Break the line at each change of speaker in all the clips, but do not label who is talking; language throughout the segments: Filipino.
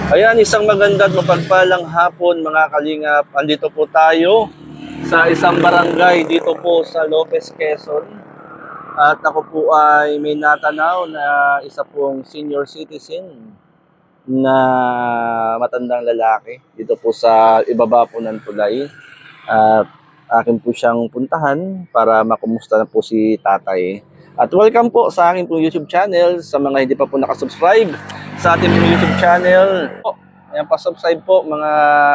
Ayan, isang maganda at mapagpalang hapon mga kalingap. Andito po tayo sa isang barangay dito po sa Lopez, Quezon. At ako po ay may natanaw na isa pong senior citizen na matandang lalaki dito po sa ibaba po ng tulay. At akin po siyang puntahan para makumusta na po si tatay. At welcome po sa aking pong YouTube channel. Sa mga hindi pa po nakasubscribe sa ating pong YouTube channel, ayan, pa-subscribe po mga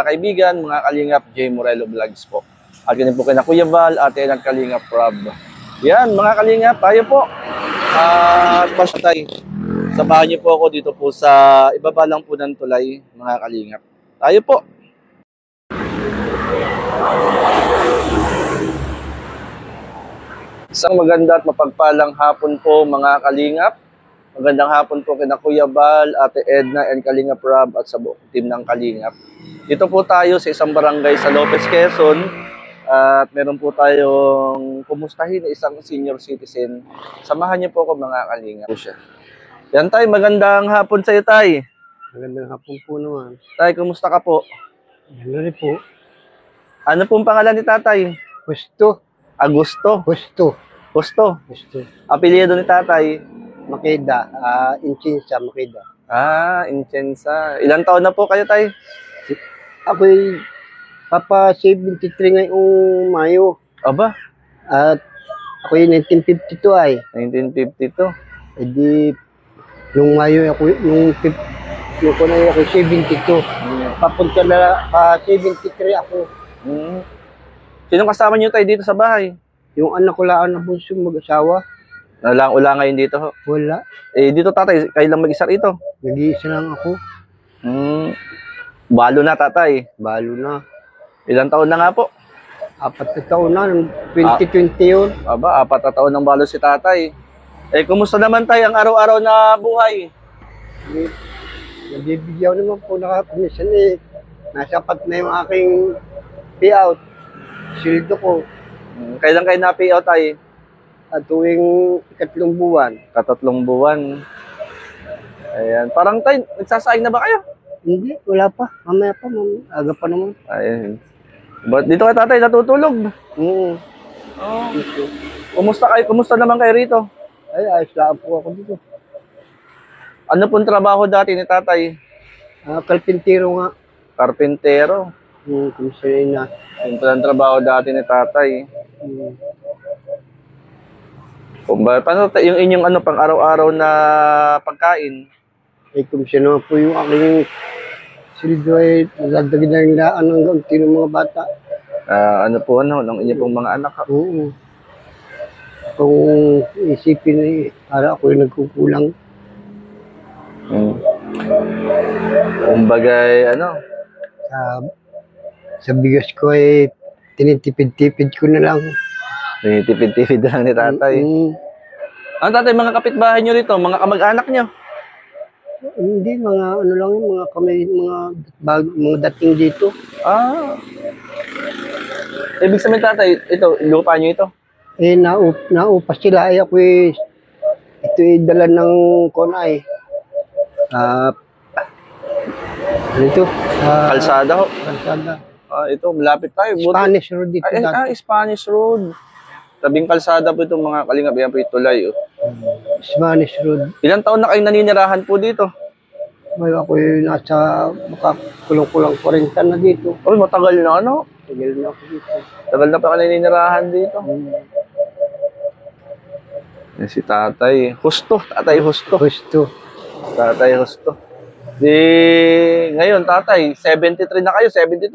kaibigan, mga Kalingap J. Morelo Vlogs po. At ganun po kina Kuya Val, Ate at Kalingap Rob. Yan mga Kalingap, tayo po. At pasatay. Samahan niyo po ako dito po sa ibaba lang po ng tulay, mga Kalingap. Tayo po. Isang maganda at mapagpalang hapon po mga Kalingap. Magandang hapon po kina Kuya Val, Ate Edna, and Kalingap Rob at sa buong team ng Kalingap. Dito po tayo sa isang barangay sa Lopez, Quezon. At meron po tayong kumustahin na isang senior citizen. Samahan niyo po ako mga Kalingap. Yan tay, magandang hapon sa iyo tay.
Magandang hapon po naman.
Tay, kumusta ka po?
Ano rin po?
Ano pong pangalan ni tatay?
Gusto.
Agusto.
Gusto.
Gusto.
Gusto.
Apelyido ni tatay?
Makeda. Inchinsa, Makeda.
Inchensa. Ilang taon na po kayo tay?
Ako'y Papa 73 ngayong Mayo.
Aba,
At ako'y 1952 ay.
1952.
E di, nung Mayo ako, nung ko na ako 72. Papunta na pa 73 ako.
Sino kasama niyo tayo dito sa bahay?
Yung anak ko laan na bunso mag-asawa.
Ula ngayon dito ho.
Wala.
Dito tatay, kayo lang mag-isa rito.
Nag-iisa lang ako.
Balo na tatay.
Balo na.
Ilang taon na nga po?
4 na taon na. 2020 yun.
Aba, 4 na taon ng balo si tatay. Kumusta naman tayo ang araw-araw na buhay?
Nabibigyan naman po nakakumisan eh. Nasapat na yung aking payout. Sildo ko.
Kailan kayo na-payout tayo?
At tuwing 3 buwan.
Katatlong buwan. Ayan. Parang tayo, nagsasaing na ba kayo?
Hindi, wala pa. Mamaya pa, aga pa naman.
Ayan. But dito kay tatay natutulog.
Oo.
Kumusta kayo? Kumusta naman kayo rito?
Ay, ayos lang po ako dito.
Ano pong trabaho dati ni tatay?
Kalpintero nga.
Karpintero.
Kumisarin na.
Yung palang trabaho dati ni tatay. Paano yung inyong ano pang araw-araw na pagkain?
Kumisarin naman po yung aking sildo ay nagdagdagan na hanggang ng mga bata.
Ano po ng inyong pong mga anak?
Oo. Kung isipin ay para ako yung nagkukulang.
Kumbaga ano?
Sa bigas ko ay tinitipid-tipid ko na lang.
Tipid-tipid lang ni tatay. Ano tatay, mga kapitbahay nyo rito? Mga kamag-anak nyo?
Hindi, mga ano lang yun, mga dating dito.
Ibig sabihin tatay, ito, lupa nyo ito?
Naupas sila ay ako ito dala ng konay. Ano ito?
Kalsada ho?
Kalsada.
Ito, malapit tayo.
Spanish Road dito.
Spanish Road. Tabing kalsada po itong mga Kalingap. Yan po yung tulay.
Spanish Road.
Ilang taon na kayong naninirahan po dito?
May ako yung nasa makakulong-kulang 40 na dito.
Matagal na ano?
Tagal na ako dito.
Tagal na pa ka naninirahan dito. Yan si tatay. Husto. Tatay Husto. Tatay Husto. Ngayon tatay, 73 na kayo, 72.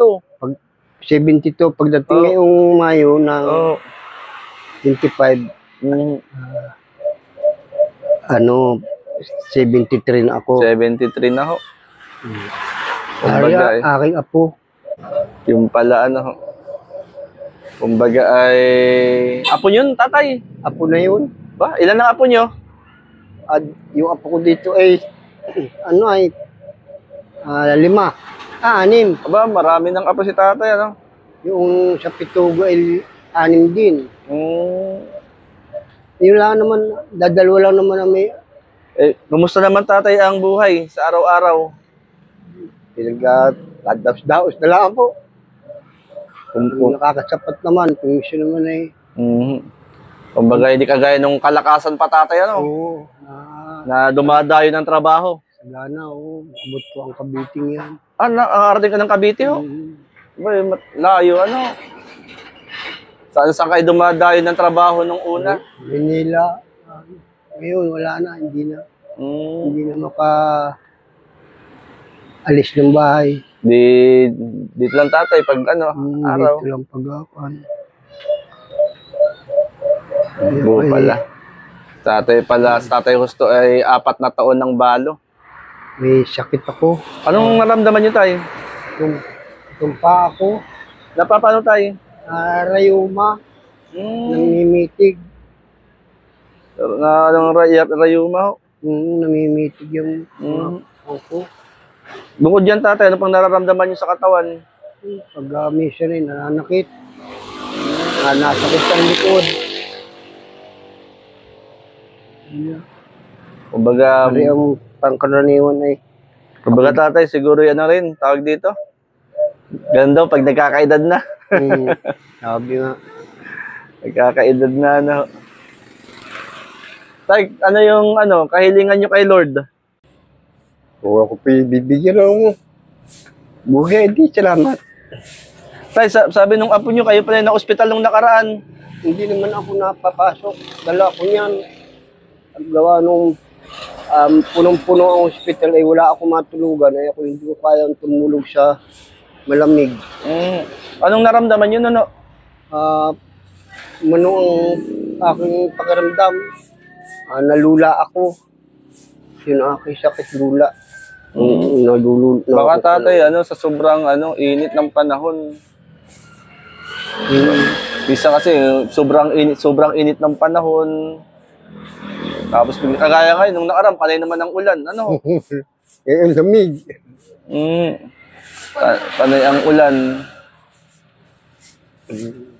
72. Pagdating ngayong Mayo ng 25, 73 na ako.
73 na ho. Kumbaga
aking apo.
Yung pala ano ho. Kumbaga ay... Apo yun, tatay?
Apo na yun.
Ba? Ilan ang apo nyo?
At yung apo ko dito ay 6.
Aba, marami ng apo si tatay, ano?
Yung sa Pitugo ay 6 din. Yun lang naman, dadalwa lang naman na may...
Kumusta naman tatay ang buhay sa araw-araw?
Pinag-daos na lang po. Kung nakakasapat naman, kung gusto naman ay...
Kumbaga, hindi kagaya nung kalakasan pa tatay, ano?
Oo.
Na dumadayo ng trabaho.
Sagana, oo. Abot ko ang kabiting yan.
Nakakarating ka ng Cavite, ho? Boy, layo, ano? Saan kayo dumadayo ng trabaho nung una?
Manila. Ngayon, wala na. Hindi na. Hindi na alis ng bahay.
Dito lang tatay pag ano, araw.
Dito lang pag-apan.
Oo pala. Tatay Justo ay 4 na taon ng balo.
May sakit ako.
Anong naramdaman niyo tayo?
Itong pa ako.
Napapano tayo?
Rayuma. Namimitig.
Anong rayuma ho?
Namimitig yung ako.
Bukod yan tatay, ano pang nararamdaman niyo sa katawan?
Pag minsan rin, nananakit. Nasakit ang likod.
Kumbaga,
Pari ang pangkaraniwan ay.
Kumbaga tatay, siguro yan na rin, tawag dito. Ganun daw, pag nagkakaedad na.
Sabi nga.
Nagkakaedad na, ano. Tay, ano yung, kahilingan nyo kay Lord?
Kung ako bibigyan ako. Buhay, hindi, salamat.
Tay, sabi nung apo nyo, kayo pala na ospital nung nakaraan.
Hindi naman ako napapasok. Dala ko niyan. Ang gawa nung punong-puno ang hospital ay wala ako matulugan. Ay ako hindi ko kayang tumulog sa malamig.
Anong naramdaman nyo, no?
Mano ang aking pakiramdam. Nalula ako. Yun ang aking sakit, lula.
Baka tatay, sa sobrang init ng panahon. Bisa kasi, sobrang init ng panahon. Tapos kagaya ngayon, nung nakaraan, panay naman ng ulan. Ano?
Ang lamig.
Panay ang ulan.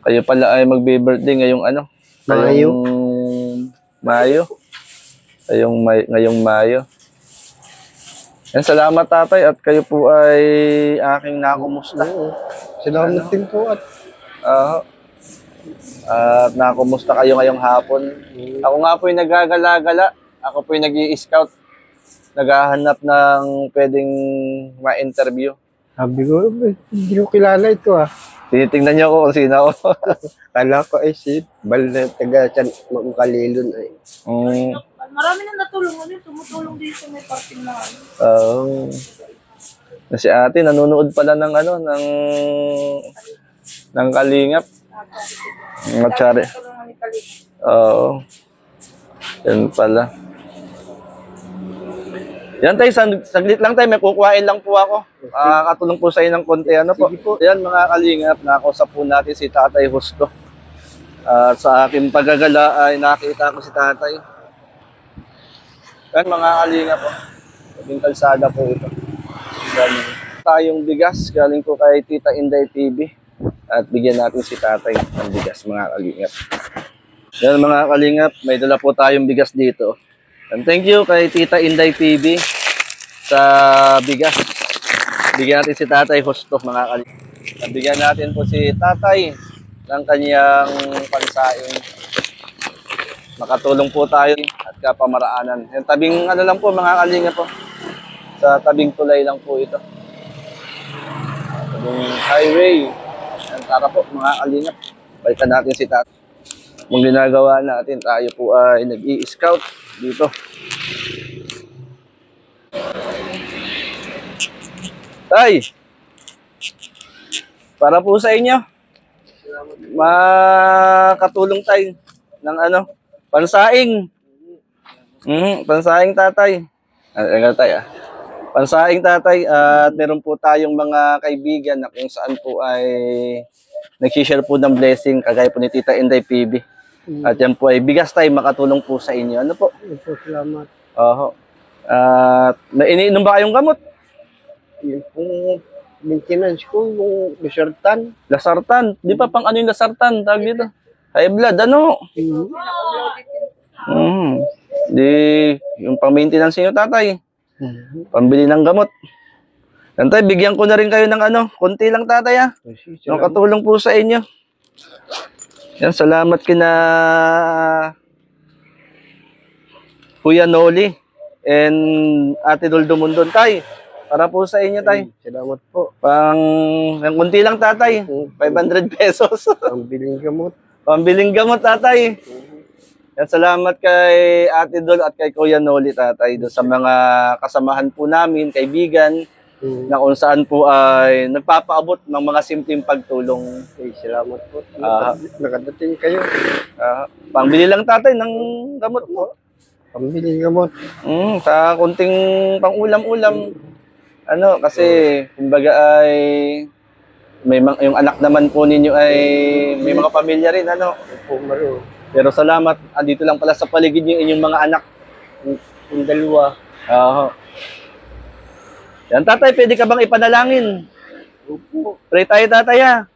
Kayo pala ay magbe-birthday ngayong
Mayo.
Mayo. Ngayong Mayo. Yan, salamat tatay at kayo po ay aking nakumusta.
Salamat din po at
nakumusta kayo ngayong hapon. Ako nga po yung nagagala-gala. Ako po yung nag-i-scout. Naghahanap ng pwedeng ma-interview.
Sabi ko, hindi ko kilala ito
Tinitingnan niyo ako kung sino ako.
Kala ko ay si Bal na taga Makalilon ay.
Marami na natulungan yun. Tumutulong dito may parting na
Si ate nanonood pala ng ng Kalingap. Matsari. Oo. Yan pala. Yan tayo, saglit lang tayo, may kukuhain lang po ako. Katulong po sa inyo ng konti. Yan mga Kalingap, nakausap po natin si Tatay Justo. Sa aking paggagala ay nakita ko si Tatay. Yan mga Kalingap po. Yung kalsada po ito. Yan. Tayong bigas, galing po kay Tita Inday TV. At bigyan natin si Tatay ng bigas mga Kalingap. Yan mga Kalingap, may dala po tayong bigas dito. And thank you kay Tita Inday TV sa bigas. Bigyan natin si Tatay Justo mga Kalingap. At bigyan natin po si Tatay ng kanyang pansaing. Makatulong po tayo at kapamaraanan. Yung tabing lang po mga Kalingap po. Sa tabing tulay lang po ito. Tabing highway. Tara po mga Kalingap, balikan natin si Tatay. Kung ginagawa natin, tayo po ay nag-i-scout dito. Tay! Para po sa inyo. Makatulong tayo ng pansaing. Pansaing tatay. Pansaing tatay at meron po tayong mga kaibigan na kung saan po ay nag-share po ng blessing kagaya po ni Tita Inday PB. At yan po ay bigas tayo makatulong po sa inyo. Ano po?
Salamat.
Oho. At iniinom ba kayong gamot?
Yung pong maintenance ko, yung lasartan.
Lasartan. Di pa pang yung lasartan? Tawag dito. High blood, Di, yung pang maintenance nyo tatay. Pambili ng gamot. Yan tay, bigyan ko na rin kayo ng ano, konti lang tatay ah. Yung katulong po sa inyo. Yan, salamat kina Kuya Noli and Ate Dol Dumundon tay. Para po sa inyo tay.
Salamat po.
Yung konti lang tatay, 500 pesos.
Pambiling gamot.
Pambiling gamot tatay. Yan, salamat kay Ate Dol at kay Kuya Noli tatay do sa mga kasamahan po namin, kaibigan. Na kung saan po ay nagpapaabot ng mga simpleng pagtulong.
Ay, salamat po. Nakadating kayo.
Pangbili lang tatay ng gamot mo.
Pambiling gamot.
Sa kunting pang-ulam-ulam. Ano, kasi kumbaga ay yung anak naman po ninyo ay may mga pamilya rin, ano.
Opo, Maro.
Pero salamat, andito lang pala sa paligid yung inyong mga anak.
Yung dalawa.
Yan tatay, pwede ka bang ipanalangin?
Opo.
Pray tayo tatay ha.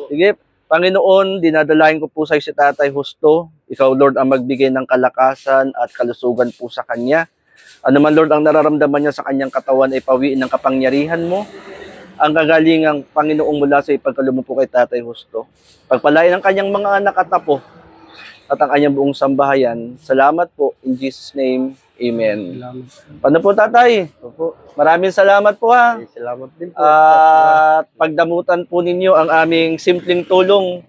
Sige, Panginoon, dinadalahin ko po sa si Tatay Justo. Ikaw Lord ang magbigay ng kalakasan at kalusugan po sa kanya. Ano man Lord ang nararamdaman niya sa kanyang katawan ay pawiin ng kapangyarihan mo. Ang kagalingang Panginoong mula sa ipagkaloob mo po kay Tatay Justo. Pagpalain ang kanyang mga anak at apo at ang kanyang buong sambahayan. Salamat po. In Jesus' name, Amen.
Salamat.
Paano po tatay?
Opo.
Maraming salamat po ha.
Ay, salamat din po.
At pagdamutan po ninyo ang aming simpleng tulong.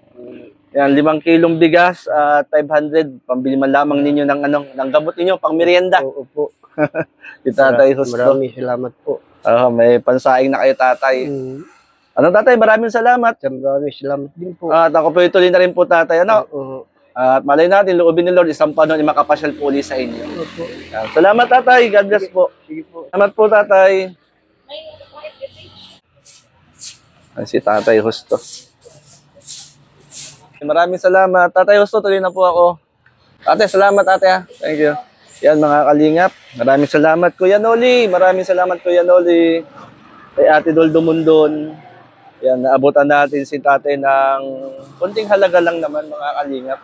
Yan, 5 kilong bigas at 500. Pambili man lamang ninyo ng, ng gamot ninyo, pang merienda.
Opo.
Si Tatay Justo.
Maraming salamat po.
May pansaing na kayo tatay. Ano tatay, maraming salamat.
Maraming salamat din po.
At ako po ituloy na rin po tatay. Ano? At malay natin, loobin ni Lord, isang panon ay makapasyal po ulit sa inyo.
Opo.
Yan. Salamat tatay, God bless po.
Sige po.
Salamat po tatay. Ay, si Tatay Justo. Maraming salamat. Tatay Justo, tuloy na po ako. Ate, salamat ate ha. Thank you. Yan mga kalingap. Maraming salamat Kuya Noli. Maraming salamat Kuya Noli. Kay Ate Dol Dumundon. Yan, naabutan natin si tatay ng kunting halaga lang naman mga kalingap.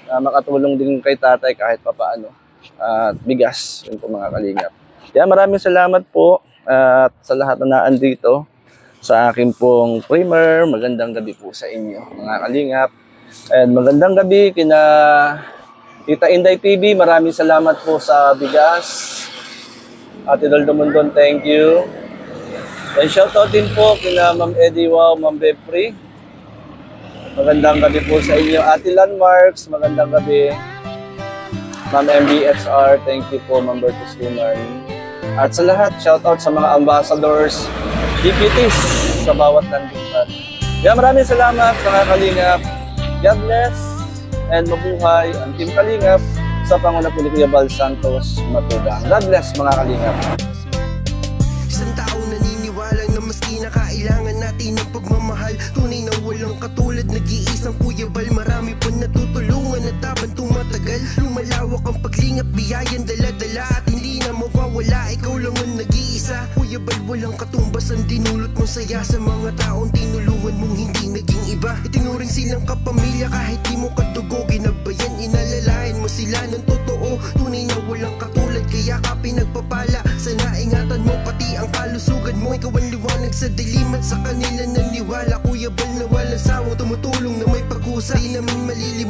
Makatulong din kay tatay kahit papaano. At bigas. Yun po mga kalingap. Yan, maraming salamat po. At sa lahat na naandito sa akin pong primer, magandang gabi po sa inyo mga kalingap. And magandang gabi kina Tita Inday TV, maraming salamat po sa bigas. Ate Dol Dumundon, thank you. And shoutout din po kina Ma'am Eddie Wow, Ma'am Bepri. Magandang gabi po sa inyo. Ate Landmarks, magandang gabi. Ma'am MBSR, thank you po, Ma'am Bertus Liman. At sa lahat, shoutout sa mga ambassadors, deputies sa bawat landutan. Kaya maraming salamat mga kalingap. God bless and mabuhay ang Team Kalingap sa panguna po ni Kuya Bal Santos Matugang. God bless mga kalingap.
Isang tao naniniwala na maski na kailangan natin ng pagmamahal. Tunay na walang katulad, nag-iisang Kuya Bal. Marami pa natutulungan at habang tumatagal, lumalawak ang paglingap, biyayan dala-dala at hindi na mawawala. Ikaw lang ang nag-iisa, Kuya Bal, walang katumbas ang dinulot mong saya sa mga taong tinulungan mong hindi naging iba. Itinuring silang kapamilya kahit di mo kadugo, ginabayan, inalalayan mo sila ng totoo. Tunay na walang katulad, kaya ka pinagpapala. Sana ingatan mo pati ang kalusugan mo. Ikaw ang liwanag sa dilim at sa kanila naniwala. Kuya Bal na walang sawang tumutulong na may pag-usay. Di namin maliliwanag